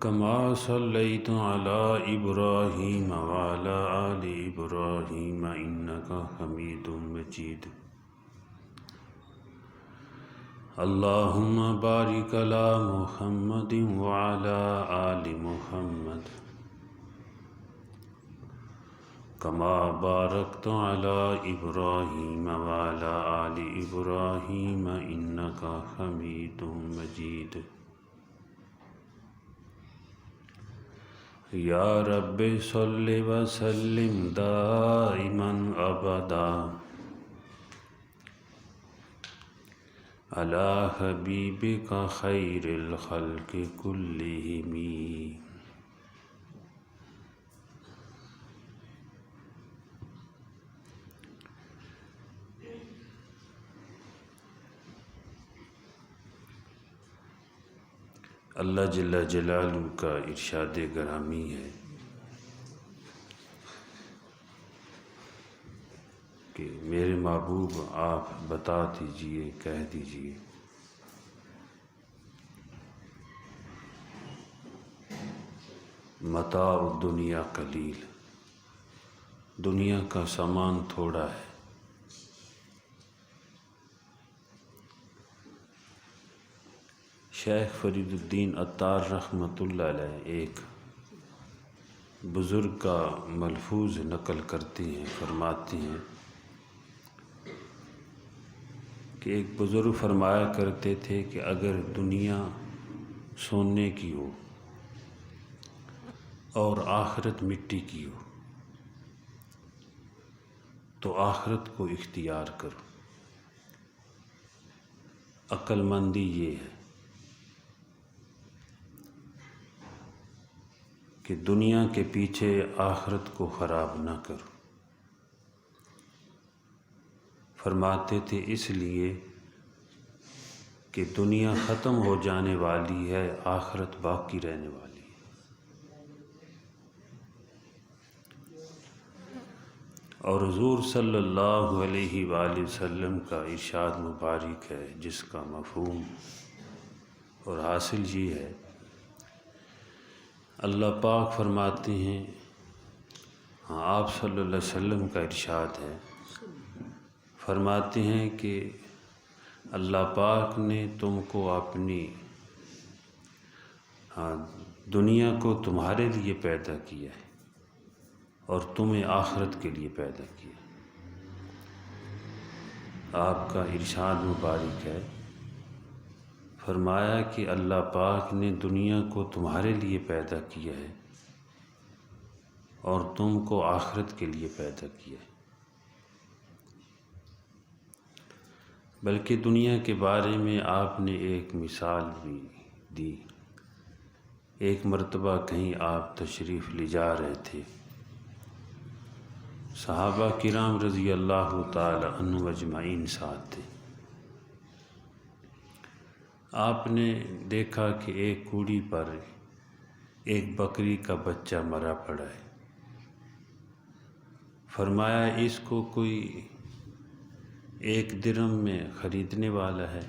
كما صليت على إبراهيم وعلى آل إبراهيم إنك حميد مجيد. اللهم بارك على محمد وعلى آل محمد كما باركت على إبراهيم وعلى آل إبراهيم إنك حميد مجيد. یا رب صل وسلم دائما ابدا علی حبیبک خیر الخلق کلہم. اللہ جل جلالہ کا ارشاد گرامی ہے کہ میرے محبوب آپ بتا دیجئے، کہہ دیجئے متاع الدنیا قلیل، دنیا کا سامان تھوڑا ہے. شیخ فرید الدین عطار رحمۃ اللہ علیہ ایک بزرگ کا ملفوظ نقل کرتے ہیں، فرماتے ہیں کہ ایک بزرگ فرمایا کرتے تھے کہ اگر دنیا سونے کی ہو اور آخرت مٹی کی ہو تو آخرت کو اختیار کرو. عقل مندی یہ ہے کہ دنیا کے پیچھے آخرت کو خراب نہ کرو. فرماتے تھے اس لیے کہ دنیا ختم ہو جانے والی ہے، آخرت باقی رہنے والی ہے. اور حضور صلی اللہ علیہ وآلہ وسلم کا ارشاد مبارک ہے جس کا مفہوم اور حاصل یہ ہے. اللہ پاک فرماتے ہیں، آپ صلی اللہ علیہ وسلم کا ارشاد ہے، فرماتے ہیں کہ اللہ پاک نے تم کو اپنی دنیا کو تمہارے لیے پیدا کیا ہے اور تمہیں آخرت کے لیے پیدا کیا. آپ کا ارشاد مبارک ہے، فرمایا کہ اللہ پاک نے دنیا کو تمہارے لیے پیدا کیا ہے اور تم کو آخرت کے لیے پیدا کیا ہے. بلکہ دنیا کے بارے میں آپ نے ایک مثال بھی دی. ایک مرتبہ کہیں آپ تشریف لے جا رہے تھے، صحابہ کرام رضی اللہ تعالی عنہم اجمعین ساتھ تھے. آپ نے دیکھا کہ ایک کوڑی پر ایک بکری کا بچہ مرا پڑا ہے. فرمایا اس کو کوئی 1 درہم میں خریدنے والا ہے،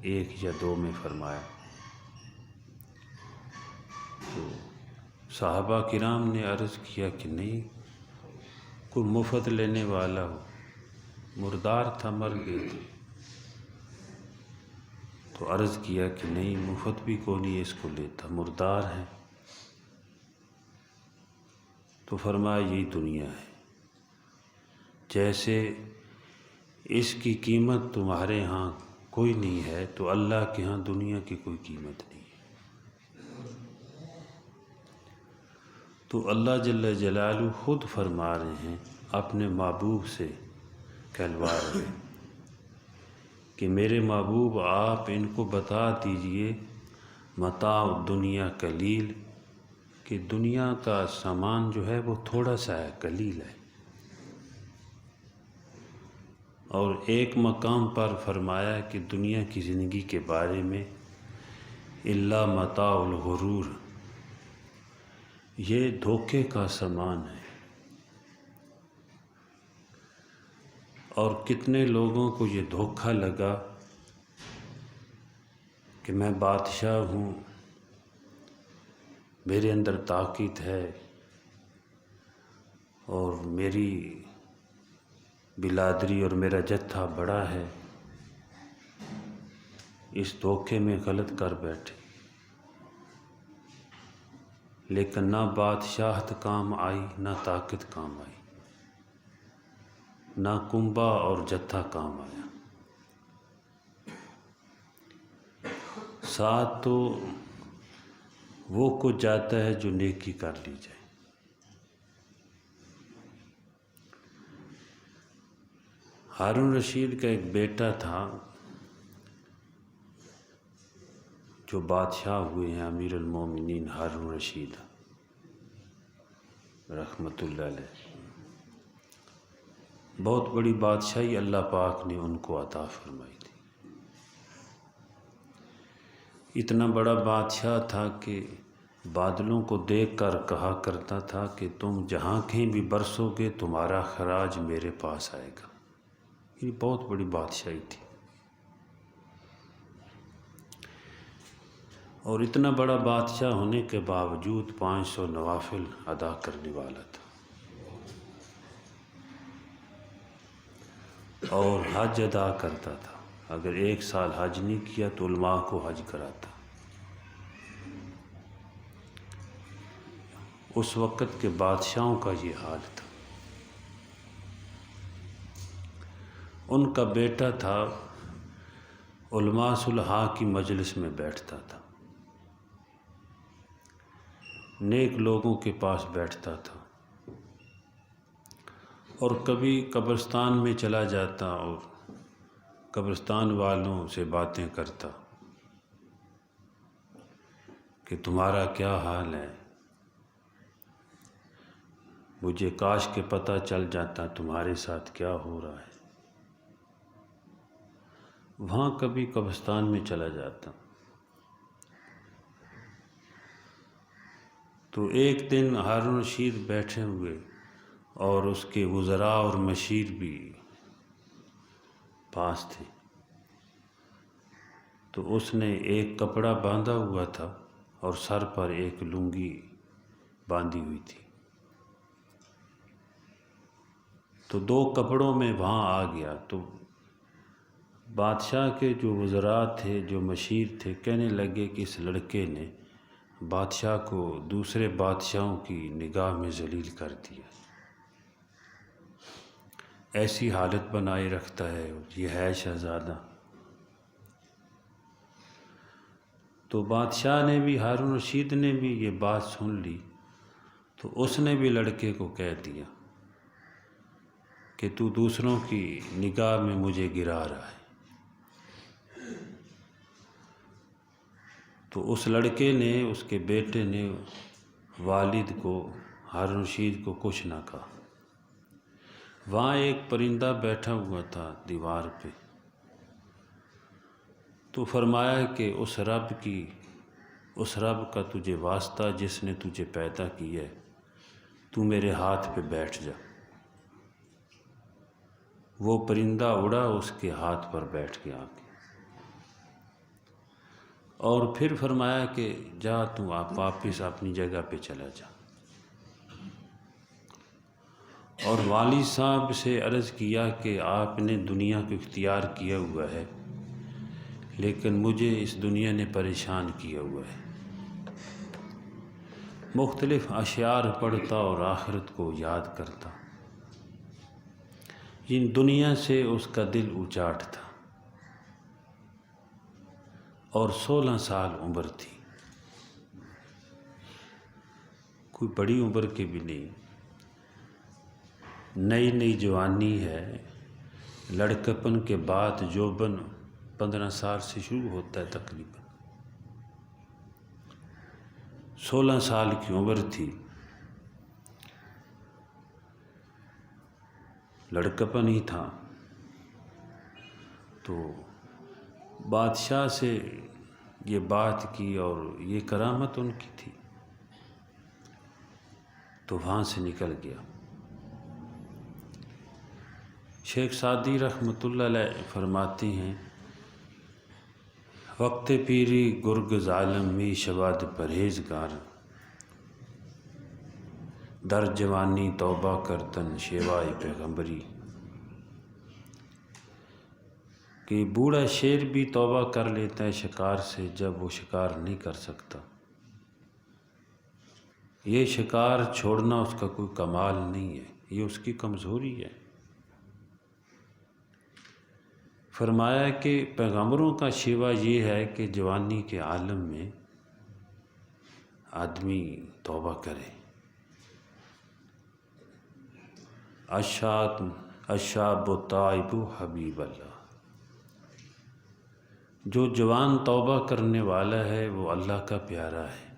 1 یا 2 میں فرمایا. تو صحابہ کرام نے عرض کیا کہ نہیں، کوئی مفت لینے والا ہو، مردار تھا، مر گئے تھے. تو عرض کیا کہ نہیں، مفت بھی کوئی نہیں اس کو لیتا، مردار ہے. تو فرمایا یہی دنیا ہے، جیسے اس کی قیمت تمہارے ہاں کوئی نہیں ہے تو اللہ کے ہاں دنیا کی کوئی قیمت نہیں ہے. تو اللہ جل جلالہ خود فرما رہے ہیں، اپنے محبوب سے کہلوا رہے ہیں کہ میرے محبوب آپ ان کو بتا دیجئے متاع دنیا قلیل، کہ دنیا کا سامان جو ہے وہ تھوڑا سا ہے، قلیل ہے. اور ایک مقام پر فرمایا کہ دنیا کی زندگی کے بارے میں الا متاع الغرور، یہ دھوکے کا سامان ہے. اور کتنے لوگوں کو یہ دھوکہ لگا کہ میں بادشاہ ہوں، میرے اندر طاقت ہے اور میری بلادری اور میرا جتھا بڑا ہے، اس دھوکے میں غلط کر بیٹھے، لیکن نہ بادشاہت کام آئی نہ طاقت کام آئی، نہ کنبا اور جتھا کام آیا۔ ساتھ تو وہ کچھ جاتا ہے جو نیکی کر لی جائے۔ ہارون رشید کا ایک بیٹا تھا جو بادشاہ ہوئے ہیں، امیر المومنین ہارون رشید رحمۃ اللہ علیہ۔ بہت بڑی بادشاہی اللہ پاک نے ان کو عطا فرمائی تھی۔ اتنا بڑا بادشاہ تھا کہ بادلوں کو دیکھ کر کہا کرتا تھا کہ تم جہاں کہیں بھی برسو گے تمہارا خراج میرے پاس آئے گا۔ یہ بہت بڑی بادشاہی تھی، اور اتنا بڑا بادشاہ ہونے کے باوجود 500 نوافل ادا کرنے والا تھا، اور حج ادا کرتا تھا۔ اگر 1 سال حج نہیں کیا تو علماء کو حج کراتا۔ اس وقت کے بادشاہوں کا یہ حال تھا۔ ان کا بیٹا تھا، علماء صلحاء کی مجلس میں بیٹھتا تھا، نیک لوگوں کے پاس بیٹھتا تھا، اور کبھی قبرستان میں چلا جاتا اور قبرستان والوں سے باتیں کرتا کہ تمہارا کیا حال ہے، مجھے کاش کہ پتہ چل جاتا تمہارے ساتھ کیا ہو رہا ہے۔ وہاں کبھی قبرستان میں چلا جاتا تو ایک دن ہارون رشید بیٹھے ہوئے اور اس کے وزراء اور مشیر بھی پاس تھے، تو اس نے ایک کپڑا باندھا ہوا تھا اور سر پر ایک لنگی باندھی ہوئی تھی، تو 2 کپڑوں میں وہاں آ گیا۔ تو بادشاہ کے جو وزراء تھے، جو مشیر تھے، کہنے لگے کہ اس لڑکے نے بادشاہ کو دوسرے بادشاہوں کی نگاہ میں ذلیل کر دیا، ایسی حالت بنائے رکھتا ہے، یہ ہے شہزادہ۔ تو بادشاہ نے بھی، ہارون رشید نے بھی یہ بات سن لی، تو اس نے بھی لڑکے کو کہہ دیا کہ تو دوسروں کی نگاہ میں مجھے گرا رہا ہے۔ تو اس لڑکے نے، اس کے بیٹے نے والد کو، ہارون رشید کو کچھ نہ کہا۔ وہاں ایک پرندہ بیٹھا ہوا تھا دیوار پہ، تو فرمایا کہ اس رب کا تجھے واسطہ جس نے تجھے پیدا کیا ہے، تو میرے ہاتھ پہ بیٹھ جا۔ وہ پرندہ اڑا، اس کے ہاتھ پر بیٹھ گیا آ کے، اور پھر فرمایا کہ جا تو آپ واپس اپنی جگہ پہ چلا جا۔ اور والد صاحب سے عرض کیا کہ آپ نے دنیا کو اختیار کیا ہوا ہے، لیکن مجھے اس دنیا نے پریشان کیا ہوا ہے۔ مختلف اشعار پڑھتا اور آخرت کو یاد کرتا۔ ان دنیا سے اس کا دل اچاٹ تھا، اور 16 سال عمر تھی، کوئی بڑی عمر کے بھی نہیں، نئی جوانی ہے۔ لڑکپن کے بعد جوبن 15 سال سے شروع ہوتا ہے تقریباً۔ 16 سال کی عمر تھی، لڑکپن ہی تھا، تو بادشاہ سے یہ بات کی، اور یہ کرامت ان کی تھی، تو وہاں سے نکل گیا۔ شیخ سعدی رحمۃ اللہ علیہ فرماتے ہیں، وقت پیری گرگ ظالم می شود پرہیزگار، در جوانی توبہ کرتن شیوائے پیغمبری، کہ بوڑھا شیر بھی توبہ کر لیتا ہے شکار سے جب وہ شکار نہیں کر سکتا۔ یہ شکار چھوڑنا اس کا کوئی کمال نہیں ہے، یہ اس کی کمزوری ہے۔ فرمایا کہ پیغمبروں کا شیوا یہ ہے کہ جوانی کے عالم میں آدمی توبہ کرے۔ الشاب التائب حبیب اللہ، جو جوان توبہ کرنے والا ہے وہ اللہ کا پیارا ہے۔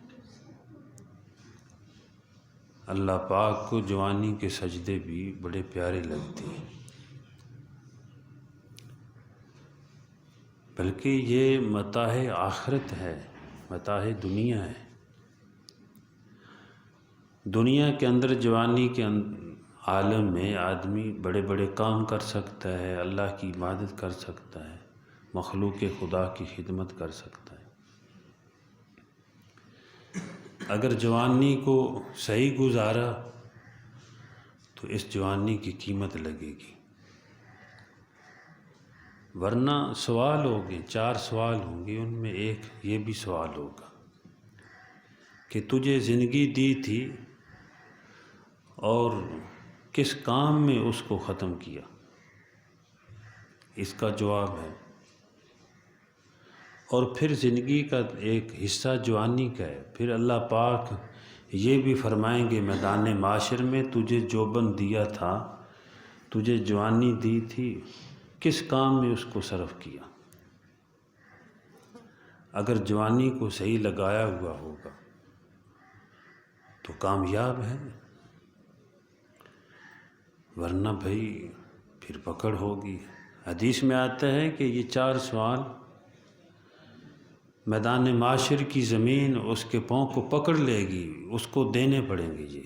اللہ پاک کو جوانی کے سجدے بھی بڑے پیارے لگتے ہیں، بلکہ یہ متاع آخرت ہے، متاع دنیا ہے۔ دنیا کے اندر جوانی کے عالم میں آدمی بڑے بڑے کام کر سکتا ہے، اللہ کی عبادت کر سکتا ہے، مخلوق خدا کی خدمت کر سکتا ہے۔ اگر جوانی کو صحیح گزارا تو اس جوانی کی قیمت لگے گی، ورنہ سوال ہوگے، 4 سوال ہوں گے، ان میں ایک یہ بھی سوال ہوگا کہ تجھے زندگی دی تھی اور کس کام میں اس کو ختم کیا؟ اس کا جواب ہے۔ اور پھر زندگی کا ایک حصہ جوانی کا ہے، پھر اللہ پاک یہ بھی فرمائیں گے میدان معاشر میں تجھے جوبن دیا تھا، تجھے جوانی دی تھی، کس کام میں اس کو صرف کیا؟ اگر جوانی کو صحیح لگایا ہوا ہوگا تو کامیاب ہے، ورنہ بھائی پھر پکڑ ہوگی۔ حدیث میں آتا ہے کہ یہ 4 سوال میدان معاشر کی زمین اس کے پاؤں کو پکڑ لے گی، اس کو دینے پڑیں گے جی۔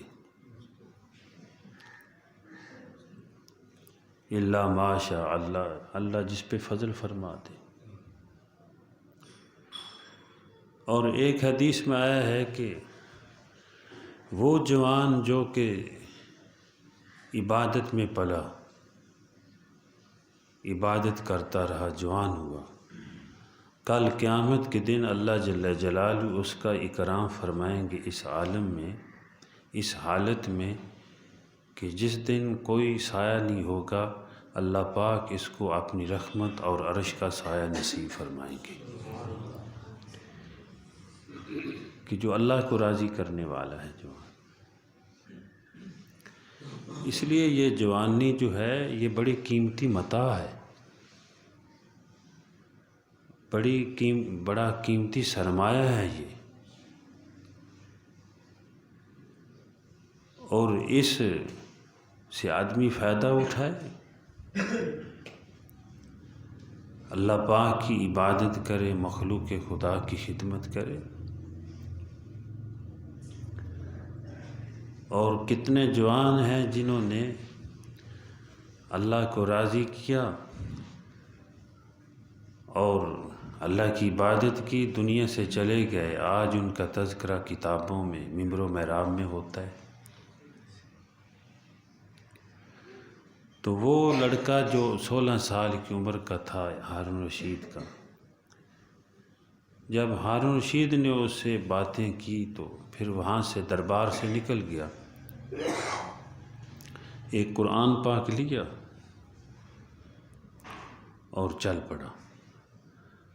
اللہ ماشاء اللہ، اللہ جس پہ فضل فرما دے۔ اور ایک حدیث میں آیا ہے کہ وہ جوان جو کہ عبادت میں پلا، عبادت کرتا رہا، جوان ہوا، کل قیامت کے دن اللہ جل جلالہ اس کا اکرام فرمائیں گے اس عالم میں، اس حالت میں کہ جس دن کوئی سایہ نہیں ہوگا، اللہ پاک اس کو اپنی رحمت اور عرش کا سایہ نصیب فرمائیں گے، کہ جو اللہ کو راضی کرنے والا ہے جو۔ اس لیے یہ جوانی جو ہے یہ بڑی قیمتی متاع ہے، بڑا قیمتی سرمایہ ہے یہ، اور اس سے آدمی فائدہ اٹھائے، اللہ پاک کی عبادت کرے، مخلوق خدا کی خدمت کرے۔ اور کتنے جوان ہیں جنہوں نے اللہ کو راضی کیا اور اللہ کی عبادت کی، دنیا سے چلے گئے، آج ان کا تذکرہ کتابوں میں، منبر و محراب میں ہوتا ہے۔ تو وہ لڑکا جو 16 سال کی عمر کا تھا، ہارون رشید کا، جب ہارون رشید نے اس سے باتیں کی تو پھر وہاں سے دربار سے نکل گیا، ایک قرآن پاک لیا اور چل پڑا۔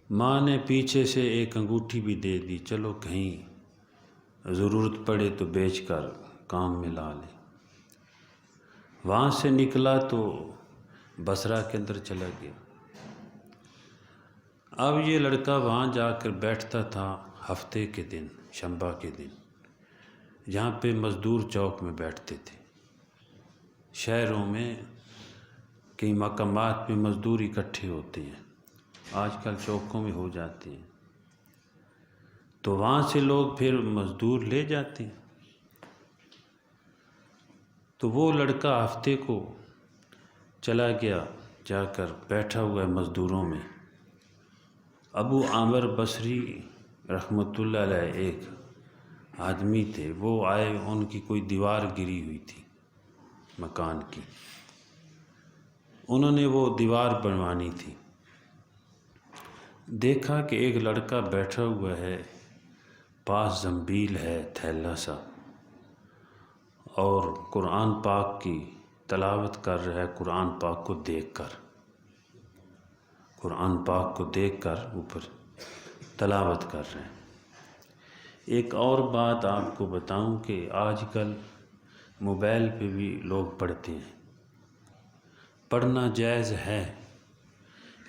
ماں نے پیچھے سے ایک انگوٹھی بھی دے دی، چلو کہیں ضرورت پڑے تو بیچ کر کام میں لا لے۔ وہاں سے نکلا تو بصرہ کے اندر چلا گیا۔ اب یہ لڑکا وہاں جا کر بیٹھتا تھا ہفتے کے دن، شنبہ کے دن، جہاں پہ مزدور چوک میں بیٹھتے تھے۔ شہروں میں کئی مقامات پہ مزدور اکٹھے ہوتے ہیں، آج کل چوکوں میں ہو جاتے ہیں، تو وہاں سے لوگ پھر مزدور لے جاتے ہیں۔ تو وہ لڑکا ہفتے کو چلا گیا، جا کر بیٹھا ہوا ہے مزدوروں میں۔ ابو عامر بصری رحمۃ اللہ علیہ ایک آدمی تھے، وہ آئے، ان کی کوئی دیوار گری ہوئی تھی مکان کی، انہوں نے وہ دیوار بنوانی تھی۔ دیکھا کہ ایک لڑکا بیٹھا ہوا ہے، پاس زنبیل ہے، تھیلا سا، اور قرآن پاک کی تلاوت کر رہا ہے، قرآن پاک کو دیکھ کر، قرآن پاک کو دیکھ کر اوپر تلاوت کر رہے ہیں۔ ایک اور بات آپ کو بتاؤں کہ آج کل موبائل پہ بھی لوگ پڑھتے ہیں، پڑھنا جائز ہے،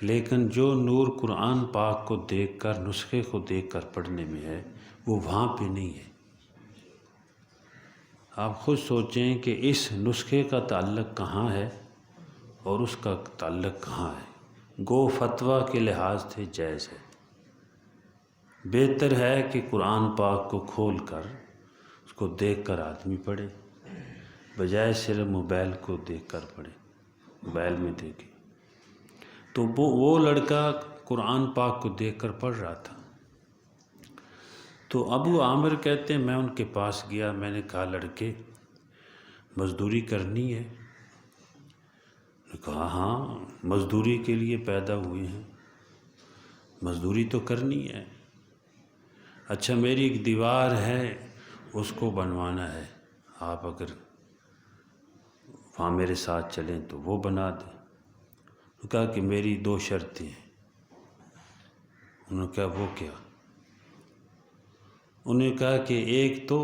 لیکن جو نور قرآن پاک کو دیکھ کر، نسخے کو دیکھ کر پڑھنے میں ہے، وہ وہاں پہ نہیں ہے۔ آپ خود سوچیں کہ اس نسخے کا تعلق کہاں ہے اور اس کا تعلق کہاں ہے۔ گو فتویٰ کے لحاظ سے جائز ہے، بہتر ہے کہ قرآن پاک کو کھول کر اس کو دیکھ کر آدمی پڑھے، بجائے صرف موبائل کو دیکھ کر پڑھے، موبائل میں دیکھے۔ تو وہ لڑکا قرآن پاک کو دیکھ کر پڑھ رہا تھا۔ تو ابو عامر کہتے ہیں میں ان کے پاس گیا، میں نے کہا لڑکے مزدوری کرنی ہے؟ انہوں نے کہا ہاں، مزدوری کے لیے پیدا ہوئے ہیں، مزدوری تو کرنی ہے۔ اچھا میری ایک دیوار ہے، اس کو بنوانا ہے، آپ اگر وہاں میرے ساتھ چلیں تو وہ بنا دیں۔ انہوں نے کہا کہ میری 2 شرطیں ہیں۔ انہوں نے کہا وہ کیا؟ انہوں نے کہا کہ ایک تو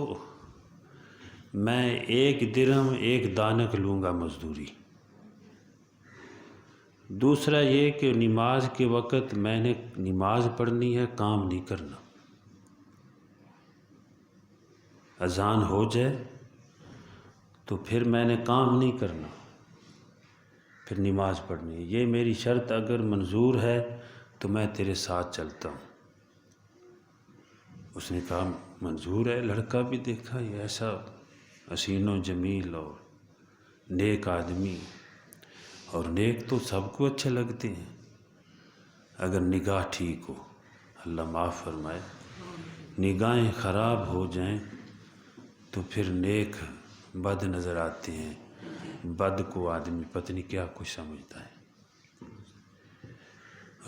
میں 1 درہم 1 دانک لوں گا مزدوری، دوسرا یہ کہ نماز کے وقت میں نے نماز پڑھنی ہے، کام نہیں کرنا، اذان ہو جائے تو پھر میں نے کام نہیں کرنا، پھر نماز پڑھنی ہے، یہ میری شرط اگر منظور ہے تو میں تیرے ساتھ چلتا ہوں۔ اس نے کہا منظور ہے۔ لڑکا بھی دیکھا یہ ایسا حسین و جمیل اور نیک آدمی، اور نیک تو سب کو اچھے لگتے ہیں اگر نگاہ ٹھیک ہو، اللہ معاف فرمائے، نگاہیں خراب ہو جائیں تو پھر نیک بد نظر آتے ہیں، بد کو آدمی پتہ نہیں کیا کچھ سمجھتا ہے۔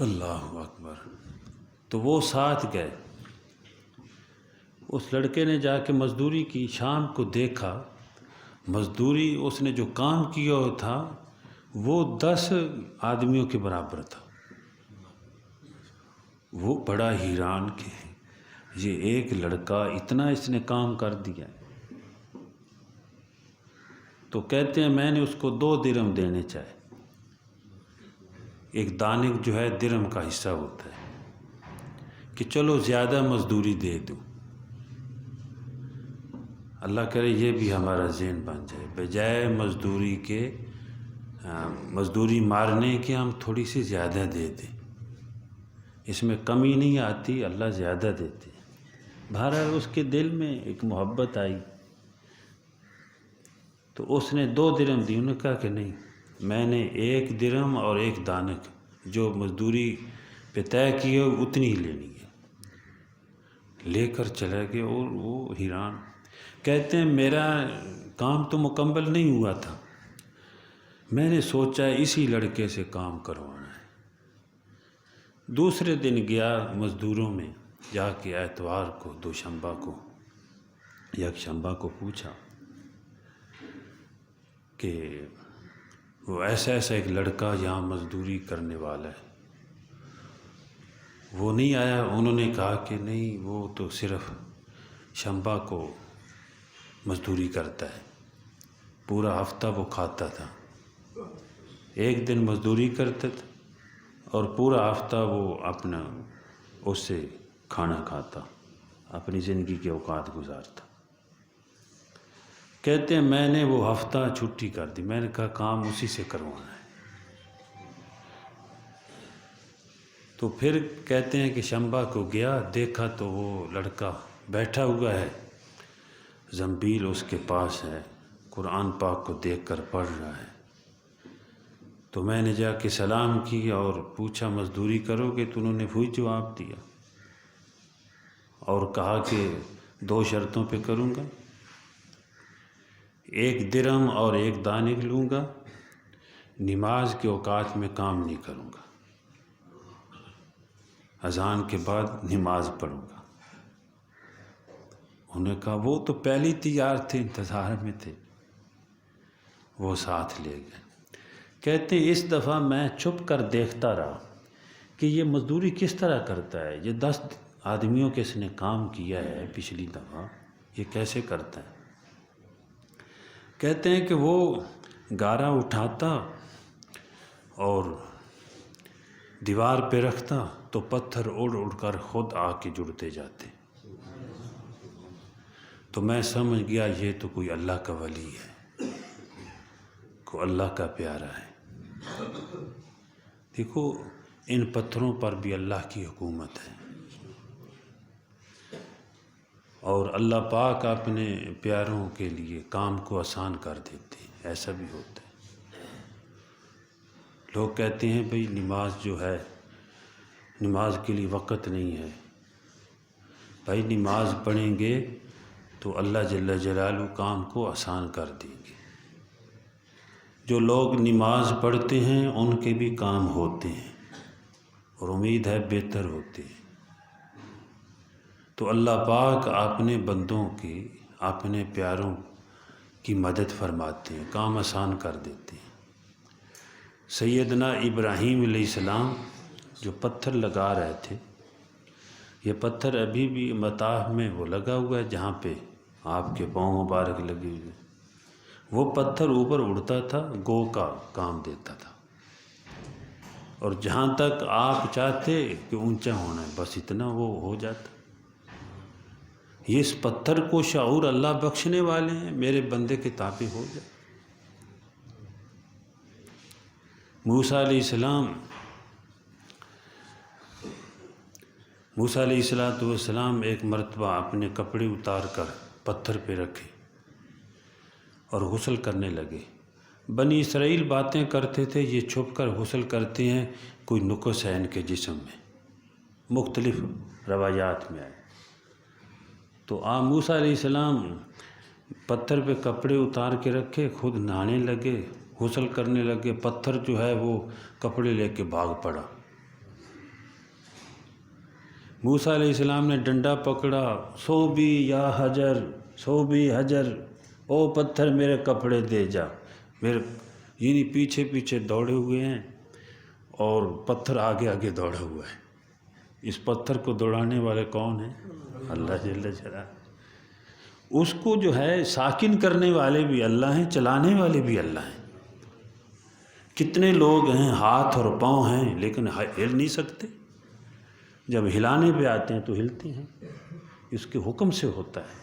اللہ اکبر۔ تو وہ ساتھ گئے، اس لڑکے نے جا کے مزدوری کی، شام کو دیکھا مزدوری اس نے جو کام کیا ہوا تھا وہ 10 آدمیوں کے برابر تھا۔ وہ بڑا حیران کہ یہ ایک لڑکا اتنا اس نے کام کر دیا۔ تو کہتے ہیں میں نے اس کو 2 درہم دینے چاہے، 1 دانک جو ہے درہم کا حصہ ہوتا ہے، کہ چلو زیادہ مزدوری دے دوں۔ اللہ کرے یہ بھی ہمارا ذہن بن جائے، بجائے مزدوری کے مزدوری مارنے کے ہم تھوڑی سی زیادہ دے دیں، اس میں کمی نہیں آتی، اللہ زیادہ دیتے ہیں۔ بہرحال اس کے دل میں ایک محبت آئی تو اس نے 2 درہم دی۔ انہوں نے کہا کہ نہیں، میں نے 1 درہم اور 1 دانک جو مزدوری پہ طے کی ہے اتنی ہی لینی ہے۔ لے کر چلے گئے، اور وہ حیران کہتے ہیں میرا کام تو مکمل نہیں ہوا تھا، میں نے سوچا اسی لڑکے سے کام کروانا ہے۔ دوسرے دن گیا مزدوروں میں، جا کے اتوار کو، دوشنبہ کو، یکشنبہ کو پوچھا کہ وہ ایسا ایک لڑکا یہاں مزدوری کرنے والا ہے، وہ نہیں آیا؟ انہوں نے کہا کہ نہیں، وہ تو صرف شنبہ کو مزدوری کرتا ہے، پورا ہفتہ وہ کھاتا تھا، 1 دن مزدوری کرتا تھا اور پورا ہفتہ وہ اپنا اس سے کھانا کھاتا، اپنی زندگی کے اوقات گزارتا۔ کہتے ہیں میں نے وہ ہفتہ چھٹی کر دی، میں نے کہا کام اسی سے کروانا ہے۔ تو پھر کہتے ہیں کہ شنبہ کو گیا، دیکھا تو وہ لڑکا بیٹھا ہوا ہے، زنبیل اس کے پاس ہے، قرآن پاک کو دیکھ کر پڑھ رہا ہے۔ تو میں نے جا کے سلام کی اور پوچھا مزدوری کرو گے؟ تو انہوں نے وہی جواب دیا اور کہا کہ 2 شرطوں پہ کروں گا، 1 درہم اور 1 دانگ لوں گا، نماز کے اوقات میں کام نہیں کروں گا، اذان کے بعد نماز پڑھوں گا۔ انہوں نے کہا وہ تو پہلی تیار تھے، انتظار میں تھے، وہ ساتھ لے گئے۔ کہتے ہیں اس دفعہ میں چھپ کر دیکھتا رہا کہ یہ مزدوری کس طرح کرتا ہے، یہ 10 آدمیوں کے اس نے کام کیا ہے پچھلی دفعہ، یہ کیسے کرتا ہے۔ کہتے ہیں کہ وہ گارا اٹھاتا اور دیوار پہ رکھتا تو پتھر اڑ اڑ کر خود آ کے جڑتے جاتے۔ تو میں سمجھ گیا یہ تو کوئی اللہ کا ولی ہے، کوئی اللہ کا پیارا ہے۔ دیکھو ان پتھروں پر بھی اللہ کی حکومت ہے، اور اللہ پاک اپنے پیاروں کے لیے کام کو آسان کر دیتے ہیں، ایسا بھی ہوتا ہے۔ لوگ کہتے ہیں بھئی نماز جو ہے، نماز کے لیے وقت نہیں ہے۔ بھائی نماز پڑھیں گے تو اللہ جل جلالہ کام کو آسان کر دیں گے۔ جو لوگ نماز پڑھتے ہیں ان کے بھی کام ہوتے ہیں، اور امید ہے بہتر ہوتے ہیں۔ تو اللہ پاک اپنے بندوں کی، اپنے پیاروں کی مدد فرماتے ہیں، کام آسان کر دیتے ہیں۔ سیدنا ابراہیم علیہ السلام جو پتھر لگا رہے تھے، یہ پتھر ابھی بھی مطاف میں وہ لگا ہوا ہے جہاں پہ آپ کے پاؤں مبارک لگے ہوئے، وہ پتھر اوپر اڑتا تھا، گو کا کام دیتا تھا، اور جہاں تک آپ چاہتے کہ اونچا ہونا ہے بس اتنا وہ ہو جاتا۔ یہ اس پتھر کو شعور اللہ بخشنے والے ہیں، میرے بندے کے تابع ہو جائے۔ موسیٰ علیہ السلام ایک مرتبہ اپنے کپڑے اتار کر پتھر پہ رکھے اور غسل کرنے لگے۔ بنی اسرائیل باتیں کرتے تھے یہ چھپ کر غسل کرتے ہیں، کوئی نقص ہے ان کے جسم میں، مختلف روایات میں آئے۔ تو آپ موسیٰ علیہ السلام پتھر پہ کپڑے اتار کے رکھے، خود نہانے لگے، غسل کرنے لگے، پتھر جو ہے وہ کپڑے لے کے بھاگ پڑا۔ موسیٰ علیہ السلام نے ڈنڈا پکڑا، صوبی یا حجر، صوبی حجر، او پتھر میرے کپڑے دے جا، میرے یعنی پیچھے پیچھے دوڑے ہوئے ہیں اور پتھر آگے آگے دوڑا ہوا ہے۔ اس پتھر کو دوڑانے والے کون ہیں؟ اللہ جل جلالہ۔ اس کو جو ہے ساکن کرنے والے بھی اللہ ہیں، چلانے والے بھی اللہ ہیں۔ کتنے لوگ ہیں ہاتھ اور پاؤں ہیں لیکن ہل نہیں سکتے، جب ہلانے پہ آتے ہیں تو ہلتے ہیں، اس کے حکم سے ہوتا ہے۔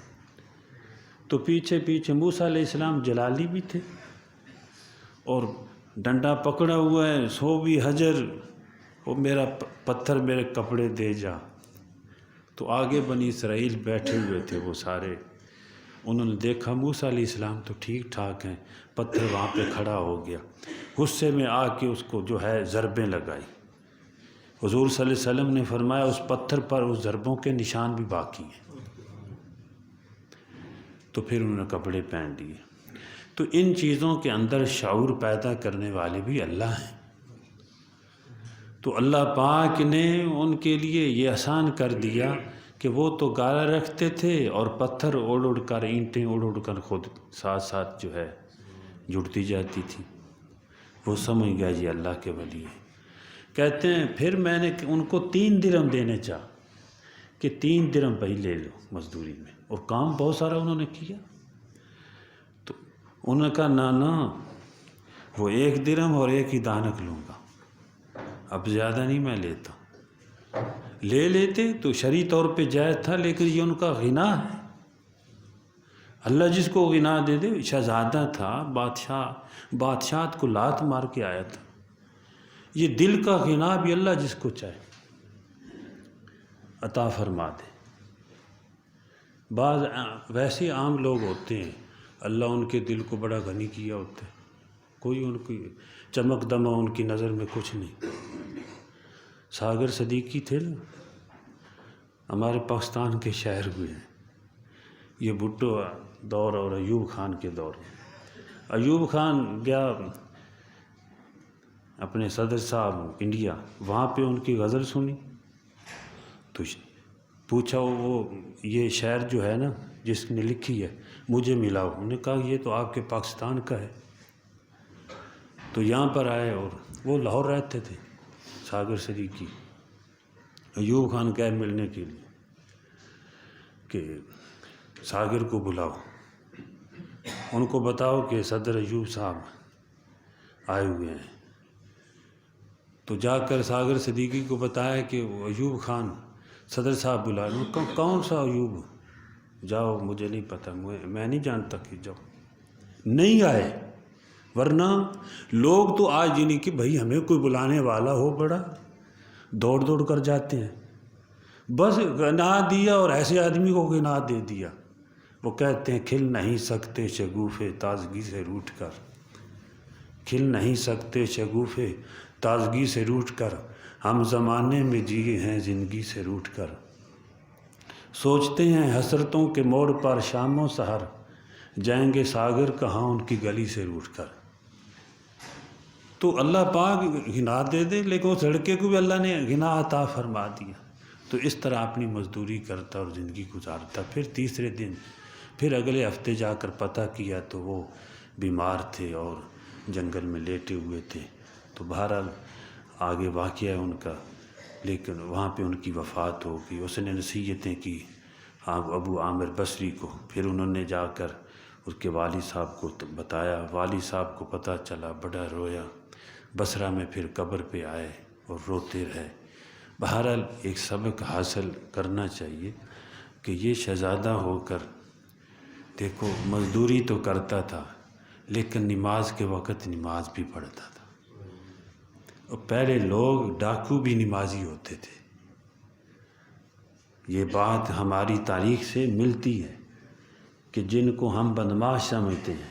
تو پیچھے پیچھے موسیٰ علیہ السلام جلالی بھی تھے اور ڈنڈا پکڑا ہوا ہے، صوبی حجر، وہ میرا پتھر میرے کپڑے دے جا۔ تو آگے بنی اسرائیل بیٹھے ہوئے تھے وہ سارے، انہوں نے دیکھا موسیٰ علیہ السلام تو ٹھیک ٹھاک ہیں، پتھر وہاں پہ کھڑا ہو گیا، غصے میں آ کے اس کو جو ہے ضربیں لگائی۔ حضور صلی اللہ علیہ وسلم نے فرمایا اس پتھر پر اس ضربوں کے نشان بھی باقی ہیں۔ تو پھر انہوں نے کپڑے پہن لیے۔ تو ان چیزوں کے اندر شعور پیدا کرنے والے بھی اللہ ہیں۔ تو اللہ پاک نے ان کے لیے یہ آسان کر دیا کہ وہ تو گارا رکھتے تھے اور پتھر اڑ اڑ کر، اینٹیں اڑ اڑ کر خود ساتھ ساتھ جو ہے جڑتی جاتی تھی۔ وہ سمجھ گیا یہ اللہ کے ولی ہیں۔ کہتے ہیں پھر میں نے ان کو 3 درہم دینے چاہ کہ 3 درہم بھائی لے لو مزدوری میں، اور کام بہت سارا انہوں نے کیا۔ تو انہوں نے کہا نا وہ 1 درہم اور 1 ہی دانک لوں گا، اب زیادہ نہیں میں لیتا۔ لے لیتے تو شرعی طور پہ جائز تھا، لیکن یہ ان کا غنا ہے۔ اللہ جس کو غنا دے دے، شہزادہ تھا، بادشاہت کو لات مار کے آیا تھا، یہ دل کا غنا بھی اللہ جس کو چاہے عطا فرما دے۔ بعض ویسے عام لوگ ہوتے ہیں اللہ ان کے دل کو بڑا غنی کیا ہوتا ہے، کوئی ان کی چمک دمک ان کی نظر میں کچھ نہیں۔ ساگر صدیقی تھے نا، ہمارے پاکستان کے شہر ہوئے ہیں، یہ بھٹو دور اور ایوب خان کے دور میں ایوب خان گیا اپنے صدر صاحب انڈیا، وہاں پہ ان کی غزل سنی تو پوچھا وہ یہ شعر جو ہے نا جس نے لکھی ہے مجھے ملاؤ، انہوں نے کہا یہ تو آپ کے پاکستان کا ہے۔ تو یہاں پر آئے اور وہ لاہور رہتے تھے ساگر صدیقی، ایوب خان گئے ملنے کے لیے کہ ساگر کو بلاؤ، ان کو بتاؤ کہ صدر ایوب صاحب آئے ہوئے ہیں۔ تو جا کر ساگر صدیقی کو بتایا کہ وہ ایوب خان صدر صاحب بلائے، کون سا ایوب؟ جاؤ مجھے نہیں پتہ، میں نہیں جانتا کہ جاؤ، نہیں آئے۔ ورنہ لوگ تو آج نہیں کہ بھائی ہمیں کوئی بلانے والا ہو بڑا دوڑ دوڑ کر جاتے ہیں، بس گناہ دیا اور ایسے آدمی کو گناہ دے دیا۔ وہ کہتے ہیں کھل نہیں سکتے شگوفے تازگی سے روٹھ کر، کھل نہیں سکتے شگوفے تازگی سے روٹھ کر، ہم زمانے میں جیے ہیں زندگی سے روٹھ کر، سوچتے ہیں حسرتوں کے موڑ پر شام و سحر، جائیں گے ساگر کہاں ان کی گلی سے روٹھ کر۔ تو اللہ پاک گناہ دے دے، لیکن اس لڑکے کو بھی اللہ نے گناہ عطا فرما دیا۔ تو اس طرح اپنی مزدوری کرتا اور زندگی گزارتا۔ پھر تیسرے دن پھر اگلے ہفتے جا کر پتہ کیا تو وہ بیمار تھے اور جنگل میں لیٹے ہوئے تھے۔ تو بہرحال آگے واقعہ ہے ان کا، لیکن وہاں پہ ان کی وفات ہو گئی۔ اس نے نصیحتیں کی ابو عامر بصری کو، پھر انہوں نے جا کر اس کے والد صاحب کو بتایا، والد صاحب کو پتہ چلا، بڑا رویا۔ بصرہ میں پھر قبر پہ آئے اور روتے رہے۔ بہرحال ایک سبق حاصل کرنا چاہیے کہ یہ شہزادہ ہو کر دیکھو مزدوری تو کرتا تھا، لیکن نماز کے وقت نماز بھی پڑھتا تھا۔ اور پہلے لوگ ڈاکو بھی نمازی ہوتے تھے، یہ بات ہماری تاریخ سے ملتی ہے کہ جن کو ہم بدمعاش سمجھتے ہیں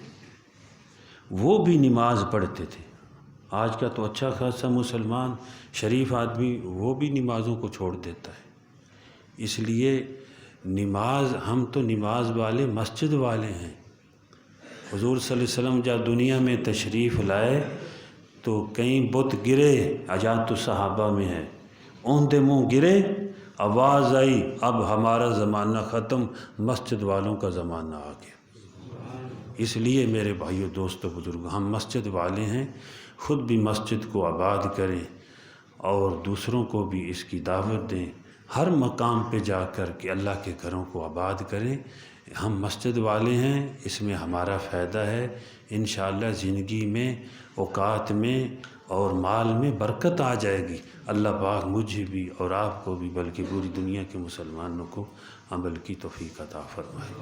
وہ بھی نماز پڑھتے تھے۔ آج کا تو اچھا خاصا مسلمان شریف آدمی وہ بھی نمازوں کو چھوڑ دیتا ہے۔ اس لیے نماز، ہم تو نماز والے مسجد والے ہیں۔ حضور صلی اللہ علیہ وسلم جب دنیا میں تشریف لائے تو کئی بت گرے، حیات الصحابہ میں ہے، اوندے منہ گرے، آواز آئی اب ہمارا زمانہ ختم، مسجد والوں کا زمانہ آ گیا۔ اس لیے میرے بھائیو دوستو بزرگ، ہم مسجد والے ہیں، خود بھی مسجد کو آباد کریں اور دوسروں کو بھی اس کی دعوت دیں، ہر مقام پہ جا کر کہ اللہ کے گھروں کو آباد کریں۔ ہم مسجد والے ہیں، اس میں ہمارا فائدہ ہے، انشاءاللہ زندگی میں، اوقات میں اور مال میں برکت آ جائے گی۔ اللہ پاک مجھے بھی اور آپ کو بھی بلکہ پوری دنیا کے مسلمانوں کو عمل کی توفیق عطا فرمائے۔